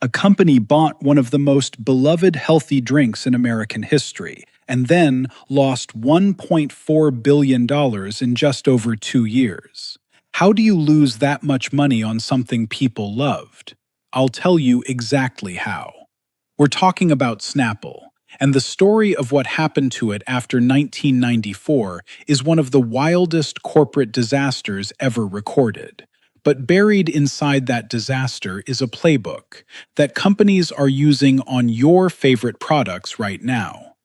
A company bought one of the most beloved healthy drinks in American history and then lost $1.4 billion in just over 2 years. How do you lose that much money on something people loved? I'll tell you exactly how. We're talking about Snapple, and the story of what happened to it after 1994 is one of the wildest corporate disasters ever recorded. But buried inside that disaster is a playbook that companies are using on your favorite products right now.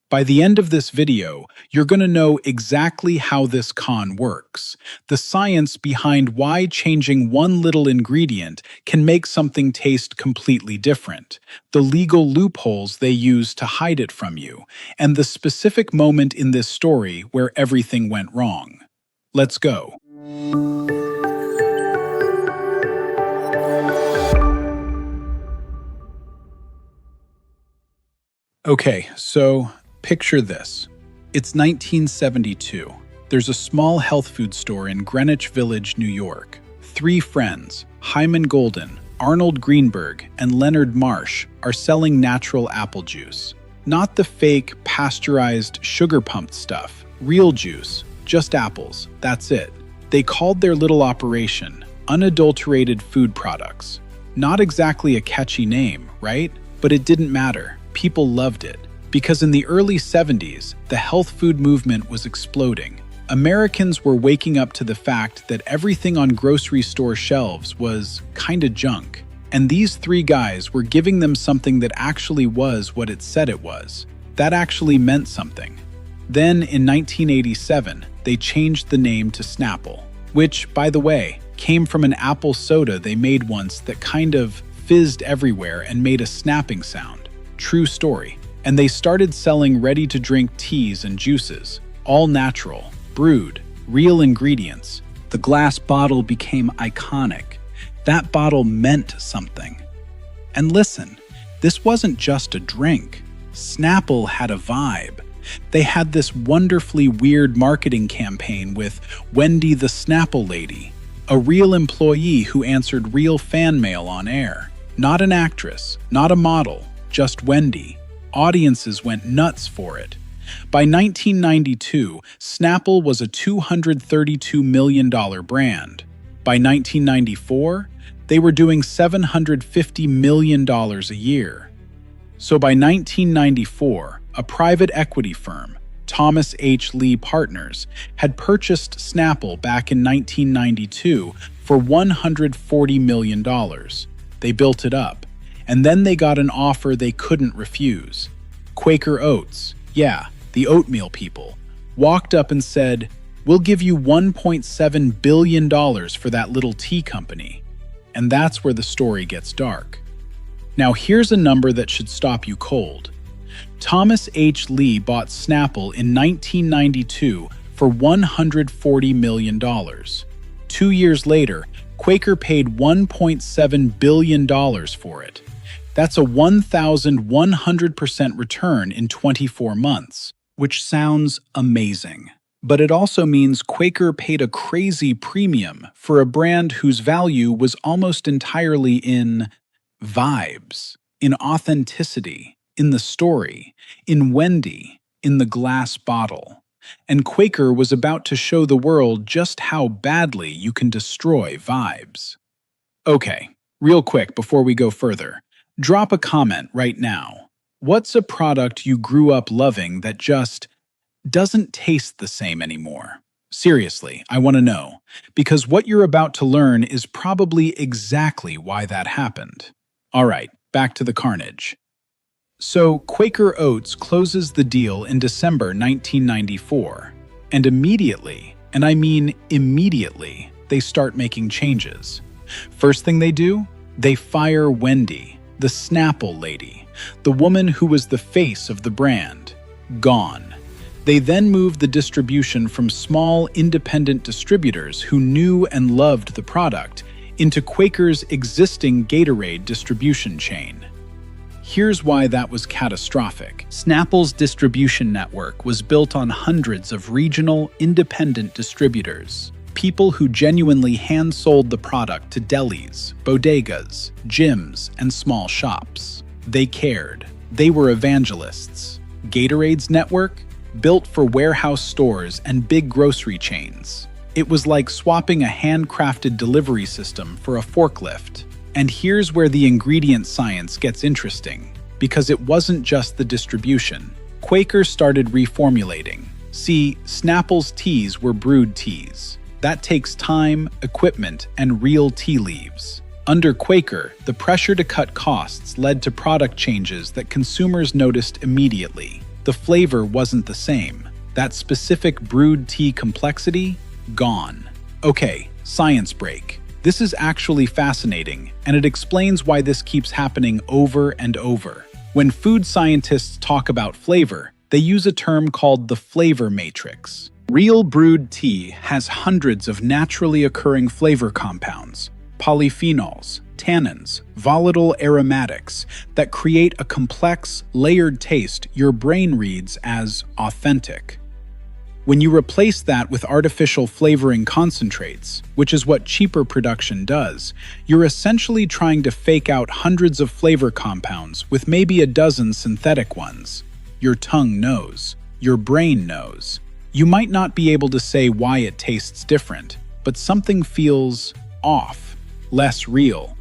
By the end of this video, you're going to know exactly how this con works, the science behind why changing one little ingredient can make something taste completely different, the legal loopholes they use to hide it from you, and the specific moment in this story where everything went wrong. Let's go. Okay, so picture this. It's 1972. There's a small health food store in Greenwich Village, New York. 3 friends, Hyman Golden, Arnold Greenberg, and Leonard Marsh, are selling natural apple juice. Not the fake, pasteurized, sugar-pumped stuff. Real juice. Just apples. That's it. They called their little operation Unadulterated Food Products. Not exactly a catchy name, right? But it didn't matter. People loved it. Because in the early 70s, the health food movement was exploding. Americans were waking up to the fact that everything on grocery store shelves was kinda junk. And these 3 guys were giving them something that actually was what it said it was. That actually meant something. Then, in 1987, they changed the name to Snapple, which, by the way, came from an apple soda they made once that kind of fizzed everywhere and made a snapping sound. True story. And they started selling ready-to-drink teas and juices, all natural, brewed, real ingredients. The glass bottle became iconic. That bottle meant something. And listen, this wasn't just a drink. Snapple had a vibe. They had this wonderfully weird marketing campaign with Wendy the Snapple Lady, a real employee who answered real fan mail on air. Not an actress, not a model, just Wendy. Audiences went nuts for it. By 1992, Snapple was a $232 million brand. By 1994, they were doing $750 million a year. So by 1994, a private equity firm, Thomas H. Lee Partners, had purchased Snapple back in 1992 for $140 million. They built it up. And then they got an offer they couldn't refuse. Quaker Oats, yeah, the oatmeal people, walked up and said, "We'll give you $1.7 billion for that little tea company." And that's where the story gets dark. Now here's a number that should stop you cold. Thomas H. Lee bought Snapple in 1992 for $140 million. 2 years later, Quaker paid $1.7 billion for it. That's a 1,100% return in 24 months, which sounds amazing. But it also means Quaker paid a crazy premium for a brand whose value was almost entirely in vibes, in authenticity, in the story, in Wendy, in the glass bottle. And Quaker was about to show the world just how badly you can destroy vibes. Okay, real quick before we go further. Drop a comment right now. What's a product you grew up loving that just doesn't taste the same anymore? Seriously, I want to know, because what you're about to learn is probably exactly why that happened. All right, back to the carnage. So Quaker Oats closes the deal in December 1994, and immediately, and I mean immediately, they start making changes. First thing they do, they fire Wendy, the Snapple Lady, the woman who was the face of the brand. Gone. They then moved the distribution from small, independent distributors who knew and loved the product into Quaker's existing Gatorade distribution chain. Here's why that was catastrophic. Snapple's distribution network was built on hundreds of regional, independent distributors. people who genuinely hand-sold the product to delis, bodegas, gyms, and small shops. They cared. They were evangelists. Gatorade's network? Built for warehouse stores and big grocery chains. It was like swapping a handcrafted delivery system for a forklift. And here's where the ingredient science gets interesting, because it wasn't just the distribution. Quaker started reformulating. See, Snapple's teas were brewed teas. That takes time, equipment, and real tea leaves. Under Quaker, the pressure to cut costs led to product changes that consumers noticed immediately. The flavor wasn't the same. That specific brewed tea complexity? Gone. Okay, science break. This is actually fascinating, and it explains why this keeps happening over and over. When food scientists talk about flavor, they use a term called the flavor matrix. Real brewed tea has hundreds of naturally occurring flavor compounds, polyphenols, tannins, volatile aromatics that create a complex, layered taste your brain reads as authentic. When you replace that with artificial flavoring concentrates, which is what cheaper production does, you're essentially trying to fake out hundreds of flavor compounds with maybe a dozen synthetic ones. Your tongue knows. Your brain knows. You might not be able to say why it tastes different, but something feels off, less real.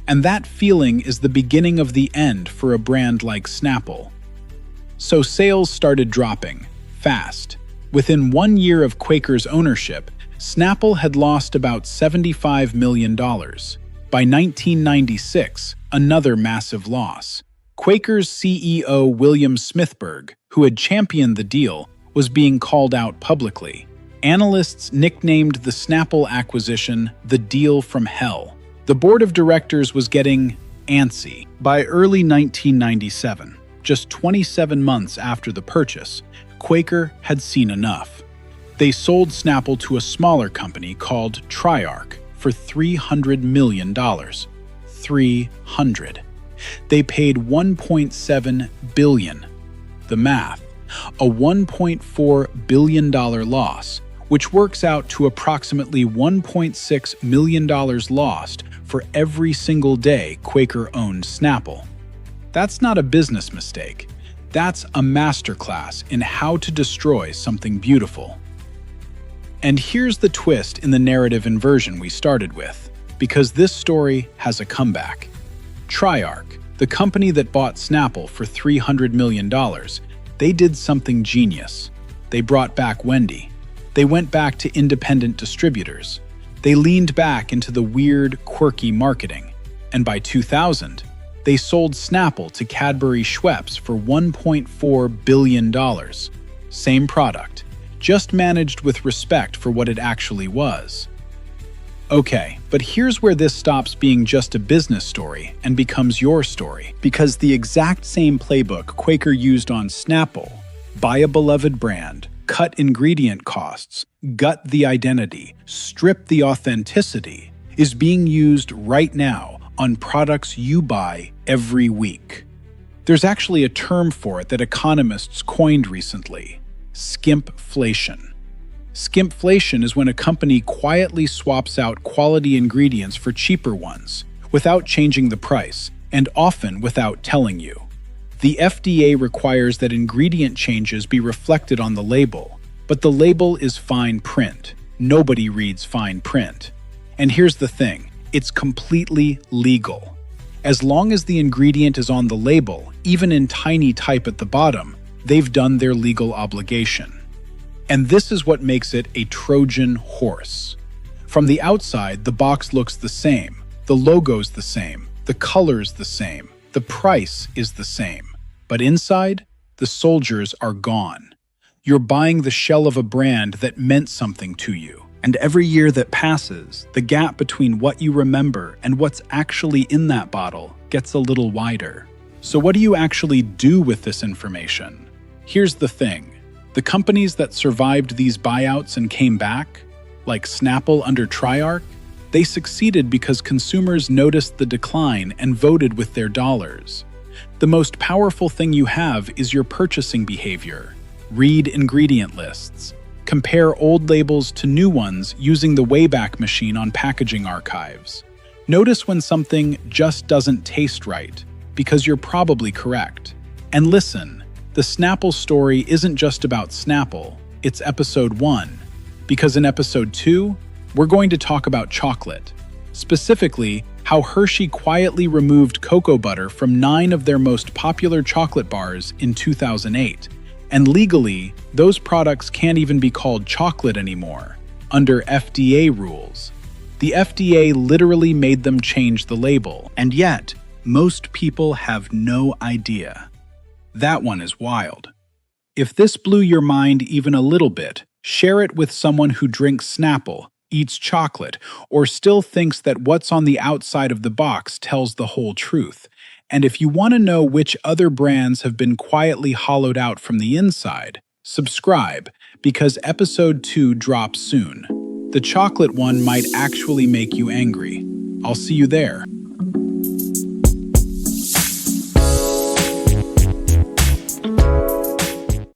And that feeling is the beginning of the end for a brand like Snapple. So sales started dropping, fast. Within 1 year of Quaker's ownership, Snapple had lost about $75 million. By 1996, another massive loss. Quaker's CEO William Smithberg, who had championed the deal, was being called out publicly. Analysts nicknamed the Snapple acquisition the deal from hell. The board of directors was getting antsy. By early 1997, just 27 months after the purchase, Quaker had seen enough. They sold Snapple to a smaller company called Triarc for $300 million. 300. They paid $1.7 billion. The math, a $1.4 billion loss, which works out to approximately $1.6 million lost for every single day Quaker owned Snapple. That's not a business mistake. That's a masterclass in how to destroy something beautiful. And here's the twist in the narrative inversion we started with, because this story has a comeback. Triarc, the company that bought Snapple for $300 million, they did something genius. They brought back Wendy. They went back to independent distributors. They leaned back into the weird, quirky marketing. And by 2000, they sold Snapple to Cadbury Schweppes for $1.4 billion. Same product, just managed with respect for what it actually was. Okay, but here's where this stops being just a business story and becomes your story. Because the exact same playbook Quaker used on Snapple, buy a beloved brand, cut ingredient costs, gut the identity, strip the authenticity, is being used right now on products you buy every week. There's actually a term for it that economists coined recently: skimpflation. Skimpflation is when a company quietly swaps out quality ingredients for cheaper ones, without changing the price, and often without telling you. The FDA requires that ingredient changes be reflected on the label, but the label is fine print. Nobody reads fine print. And here's the thing. It's completely legal. As long as the ingredient is on the label, even in tiny type at the bottom, they've done their legal obligation. And this is what makes it a Trojan horse. From the outside, the box looks the same, the logo's the same, the color's the same, the price is the same. But inside, the soldiers are gone. You're buying the shell of a brand that meant something to you. And every year that passes, the gap between what you remember and what's actually in that bottle gets a little wider. So what do you actually do with this information? Here's the thing. The companies that survived these buyouts and came back, like Snapple under Triarc, they succeeded because consumers noticed the decline and voted with their dollars. The most powerful thing you have is your purchasing behavior. Read ingredient lists. Compare old labels to new ones using the Wayback Machine on Packaging Archives. Notice when something just doesn't taste right, because you're probably correct. And listen, the Snapple story isn't just about Snapple, it's episode 1. Because in episode 2, we're going to talk about chocolate. Specifically, how Hershey quietly removed cocoa butter from 9 of their most popular chocolate bars in 2008. And legally, those products can't even be called chocolate anymore, under FDA rules. The FDA literally made them change the label, and yet, most people have no idea. That one is wild. If this blew your mind even a little bit, share it with someone who drinks Snapple, eats chocolate, or still thinks that what's on the outside of the box tells the whole truth. And if you want to know which other brands have been quietly hollowed out from the inside, subscribe, because episode 2 drops soon. The chocolate one might actually make you angry. I'll see you there.